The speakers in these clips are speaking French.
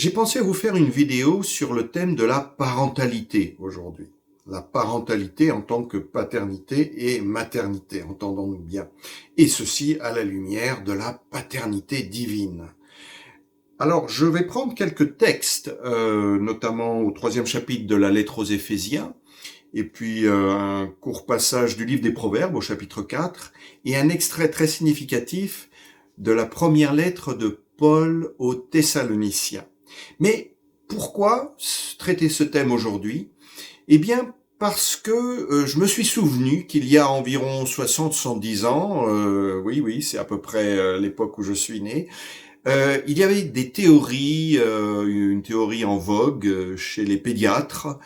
J'ai pensé vous faire une vidéo sur le thème de la parentalité aujourd'hui. La parentalité en tant que paternité et maternité, entendons-nous bien. Et ceci à la lumière de la paternité divine. Alors, je vais prendre quelques textes, notamment au 3e chapitre de la lettre aux Éphésiens, et puis un court passage du livre des Proverbes au chapitre 4, et un extrait très significatif de la première lettre de Paul aux Thessaloniciens. Mais pourquoi traiter ce thème aujourd'hui? Eh bien, parce que je me suis souvenu qu'il y a environ 60-70 ans, oui, c'est à peu près l'époque où je suis né, il y avait des théories, une théorie en vogue chez les pédiatres,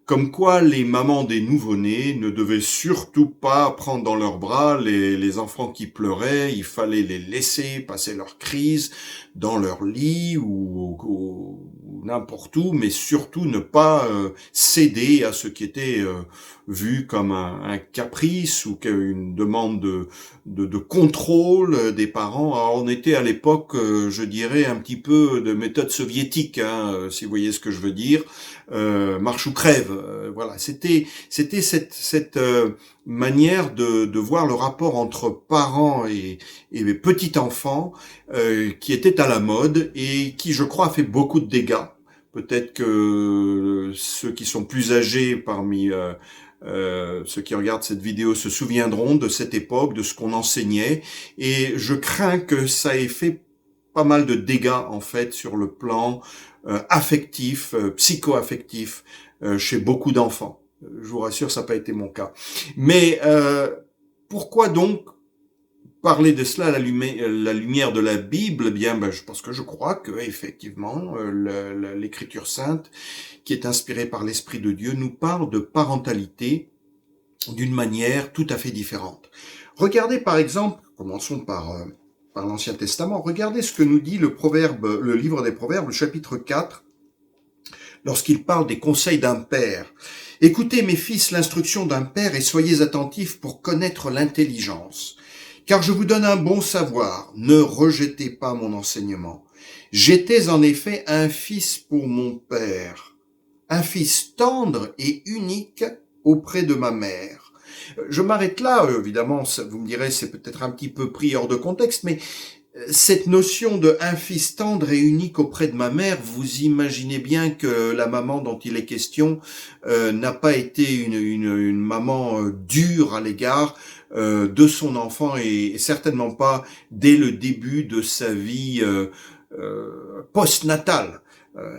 comme quoi les mamans des nouveau-nés ne devaient surtout pas prendre dans leurs bras les enfants qui pleuraient, il fallait les laisser passer leur crise dans leur lit ou n'importe où, mais surtout ne pas céder à ce qui était vu comme un caprice ou une demande de contrôle des parents. Alors, on était à l'époque, je dirais, un petit peu de méthode soviétique, hein, si vous voyez ce que je veux dire. Marche ou crève, voilà. C'était cette manière de voir le rapport entre parents et petit enfants qui était à la mode et qui, je crois, a fait beaucoup de dégâts. Peut-être que ceux qui sont plus âgés parmi ceux qui regardent cette vidéo se souviendront de cette époque, de ce qu'on enseignait, et je crains que ça ait fait pas mal de dégâts en fait sur le plan affectif, psycho-affectif chez beaucoup d'enfants. Je vous rassure, ça n'a pas été mon cas. Mais pourquoi donc parler de cela à la lumière de la Bible? Eh bien, parce que je crois que effectivement, l'Écriture sainte, qui est inspirée par l'Esprit de Dieu, nous parle de parentalité d'une manière tout à fait différente. Regardez par exemple, commençons par l'Ancien Testament, regardez ce que nous dit le livre des Proverbes, le chapitre 4, lorsqu'il parle des conseils d'un père. Écoutez, mes fils, l'instruction d'un père et soyez attentifs pour connaître l'intelligence. Car je vous donne un bon savoir, ne rejetez pas mon enseignement. J'étais en effet un fils pour mon père, un fils tendre et unique auprès de ma mère. Je m'arrête là, évidemment, vous me direz, c'est peut-être un petit peu pris hors de contexte, mais cette notion de un fils tendre et unique auprès de ma mère, vous imaginez bien que la maman dont il est question n'a pas été une maman dure à l'égard de son enfant et certainement pas dès le début de sa vie post-natale.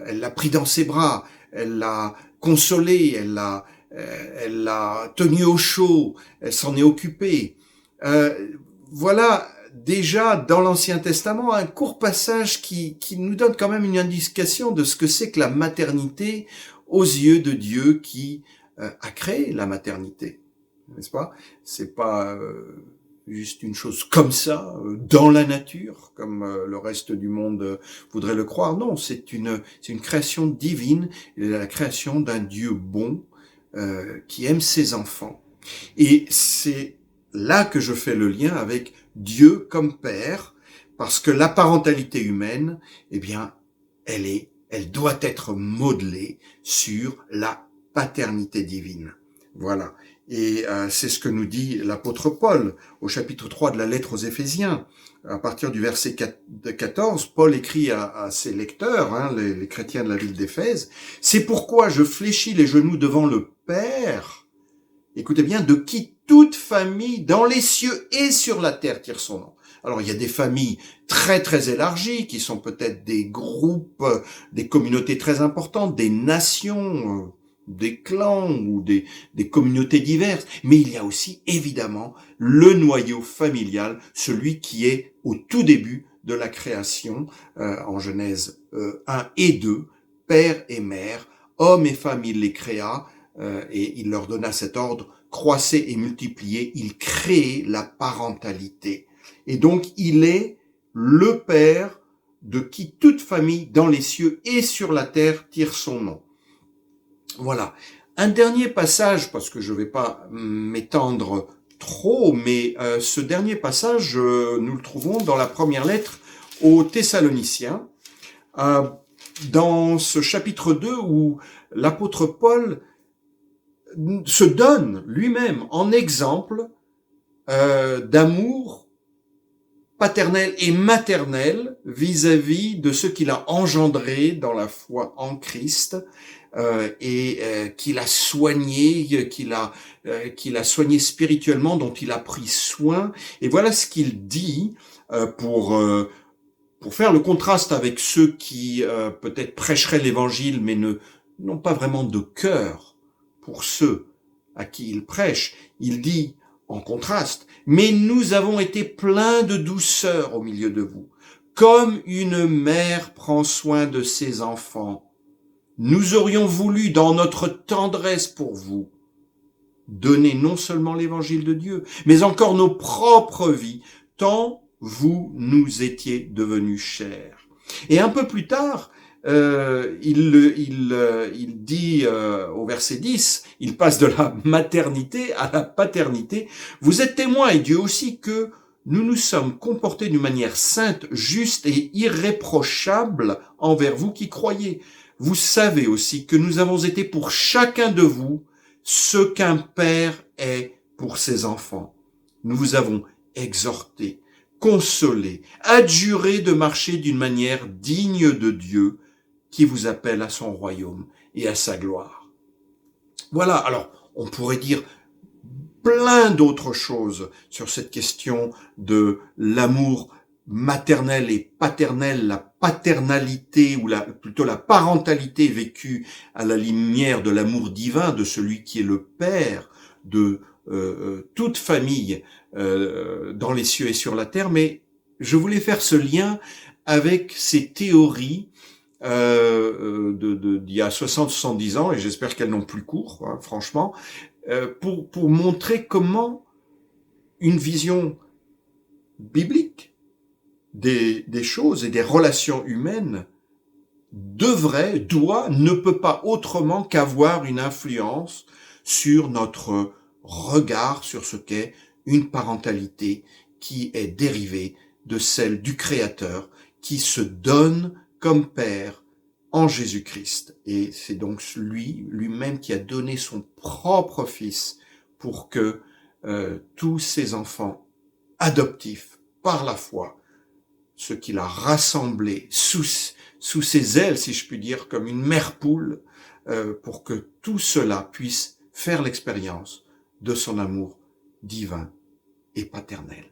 Elle l'a pris dans ses bras, elle l'a consolé, elle l'a tenu au chaud, elle s'en est occupée. Voilà déjà dans l'Ancien Testament un court passage qui nous donne quand même une indication de ce que c'est que la maternité aux yeux de Dieu qui a créé la maternité, n'est-ce pas? C'est pas juste une chose comme ça, dans la nature, comme le reste du monde voudrait le croire. Non, c'est une création divine, la création d'un Dieu bon qui aime ses enfants. Et c'est là que je fais le lien avec Dieu comme Père, parce que la parentalité humaine, eh bien, elle doit être modelée sur la paternité divine. Voilà. Et c'est ce que nous dit l'apôtre Paul au chapitre 3 de la lettre aux Éphésiens. À partir du verset 14, Paul écrit à ses lecteurs, hein, les chrétiens de la ville d'Éphèse, « C'est pourquoi je fléchis les genoux devant le Père, écoutez bien, de qui toute famille dans les cieux et sur la terre tire son nom. » Alors, il y a des familles très, très élargies, qui sont peut-être des groupes, des communautés très importantes, des nations, des clans ou des communautés diverses. Mais il y a aussi, évidemment, le noyau familial, celui qui est au tout début de la création, en Genèse 1 et 2, père et mère, hommes et femmes, il les créa, et il leur donna cet ordre, croissez et multipliez, il crée la parentalité. Et donc, il est le Père de qui toute famille dans les cieux et sur la terre tire son nom. Voilà. Un dernier passage, parce que je ne vais pas m'étendre trop, mais ce dernier passage, nous le trouvons dans la première lettre aux Thessaloniciens. dans ce chapitre 2 où l'apôtre Paul se donne lui-même en exemple d'amour paternel et maternel vis-à-vis de ceux qu'il a engendrés dans la foi en Christ qu'il a soigné, qu'il a soigné spirituellement, dont il a pris soin. Et voilà ce qu'il dit pour faire le contraste avec ceux qui peut-être prêcheraient l'évangile mais n'ont pas vraiment de cœur pour ceux à qui il prêche. Il dit en contraste, mais nous avons été pleins de douceur au milieu de vous, comme une mère prend soin de ses enfants. Nous aurions voulu, dans notre tendresse pour vous, donner non seulement l'évangile de Dieu, mais encore nos propres vies, tant vous nous étiez devenus chers. Et un peu plus tard, il dit au verset 10, il passe de la maternité à la paternité. Vous êtes témoins, et Dieu aussi, que nous nous sommes comportés d'une manière sainte, juste et irréprochable envers vous qui croyez. Vous savez aussi que nous avons été pour chacun de vous ce qu'un père est pour ses enfants. Nous vous avons exhorté, consolé, adjuré de marcher d'une manière digne de Dieu qui vous appelle à son royaume et à sa gloire. Voilà, alors on pourrait dire plein d'autres choses sur cette question de l'amour maternel et paternel, la paternalité ou plutôt la parentalité vécue à la lumière de l'amour divin de celui qui est le Père de toute famille dans les cieux et sur la terre. Mais je voulais faire ce lien avec ces théories d'il y a 60-70 ans, et j'espère qu'elles n'ont plus cours, hein, franchement, pour montrer comment une vision biblique des choses et des relations humaines ne peut pas autrement qu'avoir une influence sur notre regard sur ce qu'est une parentalité qui est dérivée de celle du Créateur qui se donne comme Père en Jésus-Christ. Et c'est donc lui-même qui a donné son propre Fils pour que tous ses enfants adoptifs par la foi, ceux qu'il a rassemblés sous ses ailes, si je puis dire, comme une mère poule, pour que tout cela puisse faire l'expérience de son amour divin et paternel.